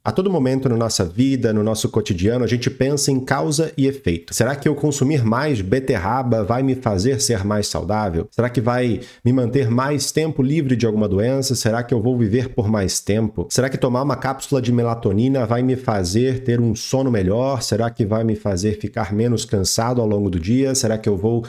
A todo momento na nossa vida, no nosso cotidiano, a gente pensa em causa e efeito. Será que eu consumir mais beterraba vai me fazer ser mais saudável? Será que vai me manter mais tempo livre de alguma doença? Será que eu vou viver por mais tempo? Será que tomar uma cápsula de melatonina vai me fazer ter um sono melhor? Será que vai me fazer ficar menos cansado ao longo do dia? Será que eu vou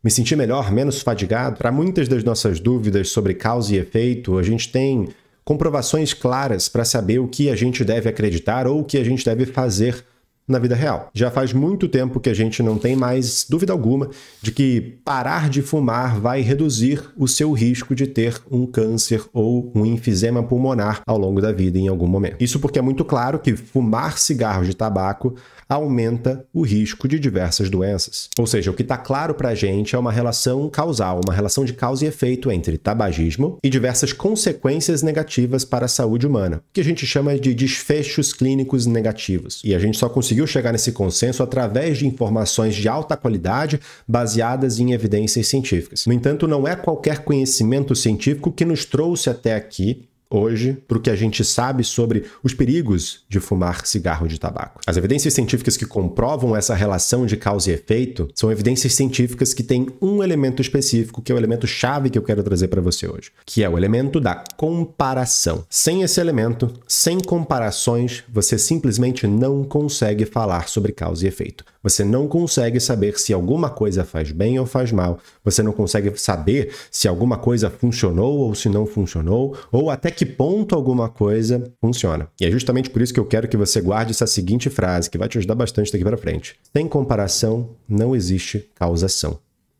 me sentir melhor, menos fadigado? Para muitas das nossas dúvidas sobre causa e efeito, a gente tem comprovações claras para saber o que a gente deve acreditar ou o que a gente deve fazer na vida real. Já faz muito tempo que a gente não tem mais dúvida alguma de que parar de fumar vai reduzir o seu risco de ter um câncer ou um enfisema pulmonar ao longo da vida em algum momento. Isso porque é muito claro que fumar cigarros de tabaco aumenta o risco de diversas doenças. Ou seja, o que está claro para a gente é uma relação causal, uma relação de causa e efeito entre tabagismo e diversas consequências negativas para a saúde humana, que a gente chama de desfechos clínicos negativos. E a gente só conseguiu chegar nesse consenso através de informações de alta qualidade baseadas em evidências científicas. No entanto, não é qualquer conhecimento científico que nos trouxe até aqui hoje para o que a gente sabe sobre os perigos de fumar cigarro de tabaco. As evidências científicas que comprovam essa relação de causa e efeito são evidências científicas que têm um elemento específico, que é o elemento chave que eu quero trazer para você hoje, que é o elemento da comparação. Sem esse elemento, sem comparações, você simplesmente não consegue falar sobre causa e efeito. Você não consegue saber se alguma coisa faz bem ou faz mal. Você não consegue saber se alguma coisa funcionou ou se não funcionou, ou até que ponto alguma coisa funciona. E é justamente por isso que eu quero que você guarde essa seguinte frase, que vai te ajudar bastante daqui para frente. Sem comparação, não existe causação.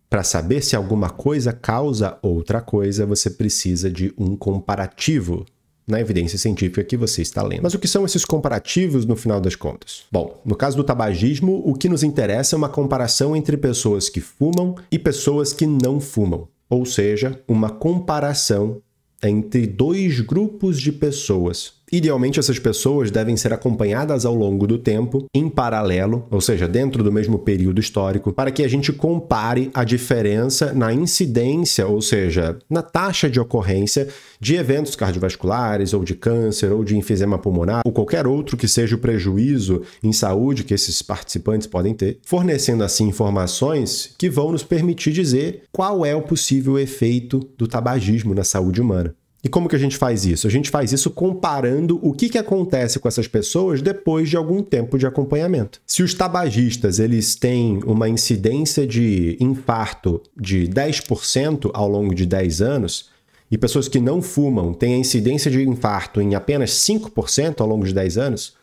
Para saber se alguma coisa causa outra coisa, você precisa de um comparativo na evidência científica que você está lendo. Mas o que são esses comparativos no final das contas? Bom, no caso do tabagismo, o que nos interessa é uma comparação entre pessoas que fumam e pessoas que não fumam. Ou seja, uma comparação entre dois grupos de pessoas. Idealmente, essas pessoas devem ser acompanhadas ao longo do tempo, em paralelo, ou seja, dentro do mesmo período histórico, para que a gente compare a diferença na incidência, ou seja, na taxa de ocorrência de eventos cardiovasculares, ou de câncer, ou de enfisema pulmonar, ou qualquer outro que seja o prejuízo em saúde que esses participantes podem ter, fornecendo assim informações que vão nos permitir dizer qual é o possível efeito do tabagismo na saúde humana. E como que a gente faz isso? A gente faz isso comparando o que acontece com essas pessoas depois de algum tempo de acompanhamento. Se os tabagistas eles têm uma incidência de infarto de 10% ao longo de 10 anos, e pessoas que não fumam têm a incidência de infarto em apenas 5% ao longo de 10 anos,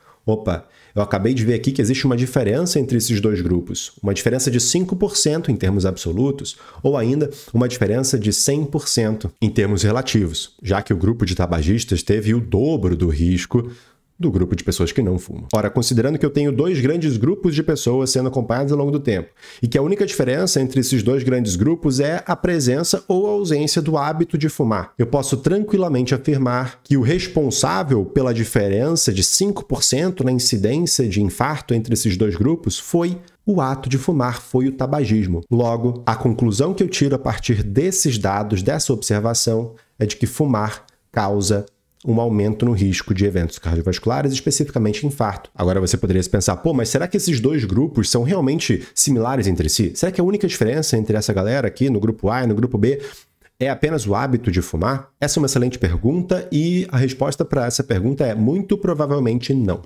eu acabei de ver aqui que existe uma diferença entre esses dois grupos. Uma diferença de 5% em termos absolutos, ou ainda uma diferença de 100% em termos relativos, já que o grupo de tabagistas teve o dobro do risco do grupo de pessoas que não fumam. Ora, considerando que eu tenho dois grandes grupos de pessoas sendo acompanhadas ao longo do tempo, e que a única diferença entre esses dois grandes grupos é a presença ou a ausência do hábito de fumar, eu posso tranquilamente afirmar que o responsável pela diferença de 5% na incidência de infarto entre esses dois grupos foi o ato de fumar, foi o tabagismo. Logo, a conclusão que eu tiro a partir desses dados, dessa observação, é de que fumar causa um aumento no risco de eventos cardiovasculares, especificamente infarto. Agora você poderia se pensar, mas será que esses dois grupos são realmente similares entre si? Será que a única diferença entre essa galera aqui, no grupo A e no grupo B, é apenas o hábito de fumar? Essa é uma excelente pergunta e a resposta para essa pergunta é muito provavelmente não.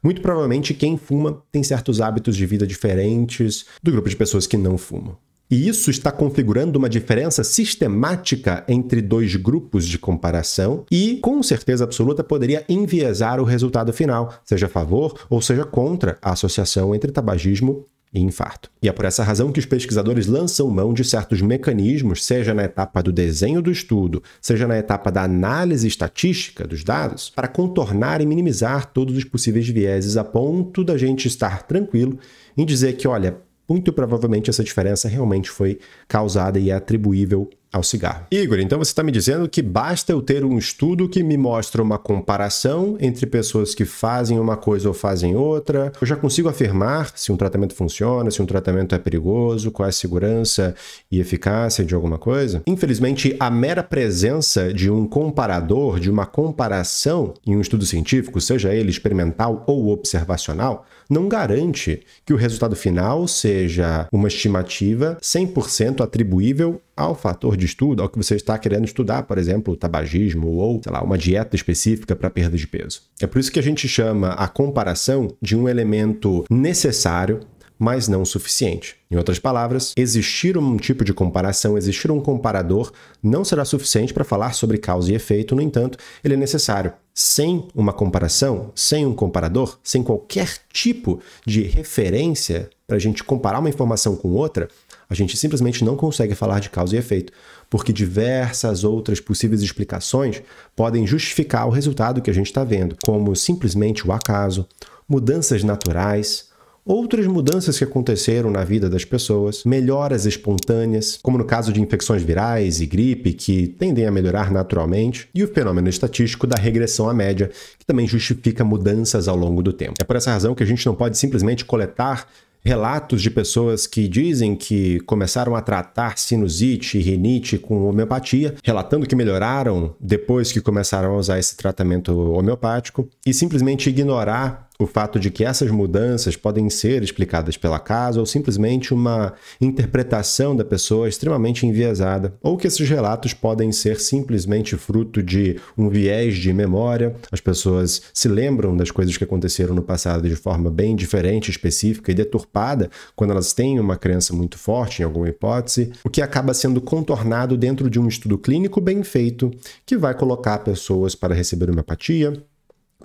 Muito provavelmente quem fuma tem certos hábitos de vida diferentes do grupo de pessoas que não fumam. E isso está configurando uma diferença sistemática entre dois grupos de comparação e, com certeza absoluta, poderia enviesar o resultado final, seja a favor ou seja contra a associação entre tabagismo e infarto. E é por essa razão que os pesquisadores lançam mão de certos mecanismos, seja na etapa do desenho do estudo, seja na etapa da análise estatística dos dados, para contornar e minimizar todos os possíveis vieses a ponto da gente estar tranquilo em dizer que, olha, muito provavelmente essa diferença realmente foi causada e é atribuível ao cigarro. Igor, então você está me dizendo que basta eu ter um estudo que me mostra uma comparação entre pessoas que fazem uma coisa ou fazem outra, eu já consigo afirmar se um tratamento funciona, se um tratamento é perigoso, qual é a segurança e eficácia de alguma coisa? Infelizmente, a mera presença de um comparador, de uma comparação em um estudo científico, seja ele experimental ou observacional, não garante que o resultado final seja uma estimativa 100% atribuível ao fator de estudo, ao que você está querendo estudar, por exemplo, o tabagismo ou, sei lá, uma dieta específica para perda de peso. É por isso que a gente chama a comparação de um elemento necessário, mas não suficiente. Em outras palavras, existir um tipo de comparação, existir um comparador, não será suficiente para falar sobre causa e efeito, no entanto, ele é necessário. Sem uma comparação, sem um comparador, sem qualquer tipo de referência para a gente comparar uma informação com outra, a gente simplesmente não consegue falar de causa e efeito, porque diversas outras possíveis explicações podem justificar o resultado que a gente está vendo, como simplesmente o acaso, mudanças naturais, outras mudanças que aconteceram na vida das pessoas, melhoras espontâneas, como no caso de infecções virais e gripe, que tendem a melhorar naturalmente, e o fenômeno estatístico da regressão à média, que também justifica mudanças ao longo do tempo. É por essa razão que a gente não pode simplesmente coletar relatos de pessoas que dizem que começaram a tratar sinusite e rinite com homeopatia, relatando que melhoraram depois que começaram a usar esse tratamento homeopático, e simplesmente ignorar o fato de que essas mudanças podem ser explicadas pelo acaso ou simplesmente uma interpretação da pessoa extremamente enviesada, ou que esses relatos podem ser simplesmente fruto de um viés de memória. As pessoas se lembram das coisas que aconteceram no passado de forma bem diferente, específica e deturpada quando elas têm uma crença muito forte em alguma hipótese, o que acaba sendo contornado dentro de um estudo clínico bem feito que vai colocar pessoas para receber homeopatia,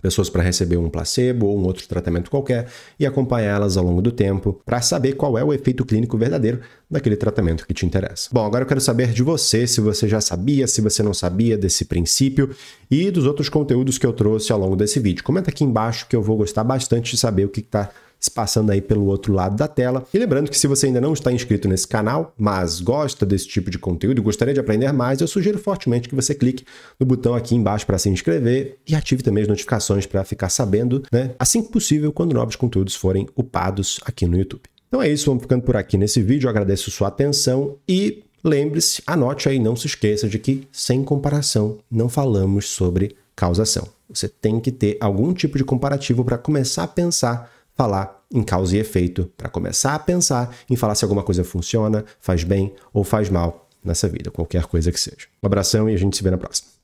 pessoas para receber um placebo ou um outro tratamento qualquer e acompanhá-las ao longo do tempo para saber qual é o efeito clínico verdadeiro daquele tratamento que te interessa. Bom, agora eu quero saber de você, se você já sabia, se você não sabia desse princípio e dos outros conteúdos que eu trouxe ao longo desse vídeo. Comenta aqui embaixo que eu vou gostar bastante de saber o que está se passando aí pelo outro lado da tela. E lembrando que se você ainda não está inscrito nesse canal, mas gosta desse tipo de conteúdo e gostaria de aprender mais, eu sugiro fortemente que você clique no botão aqui embaixo para se inscrever e ative também as notificações para ficar sabendo, né, assim que possível, quando novos conteúdos forem upados aqui no YouTube. Então é isso, vamos ficando por aqui nesse vídeo, eu agradeço sua atenção e lembre-se, anote aí, não se esqueça de que sem comparação não falamos sobre causação. Você tem que ter algum tipo de comparativo para começar a pensar, falar em causa e efeito, para começar a pensar em falar se alguma coisa funciona, faz bem ou faz mal nessa vida, qualquer coisa que seja. Um abração e a gente se vê na próxima.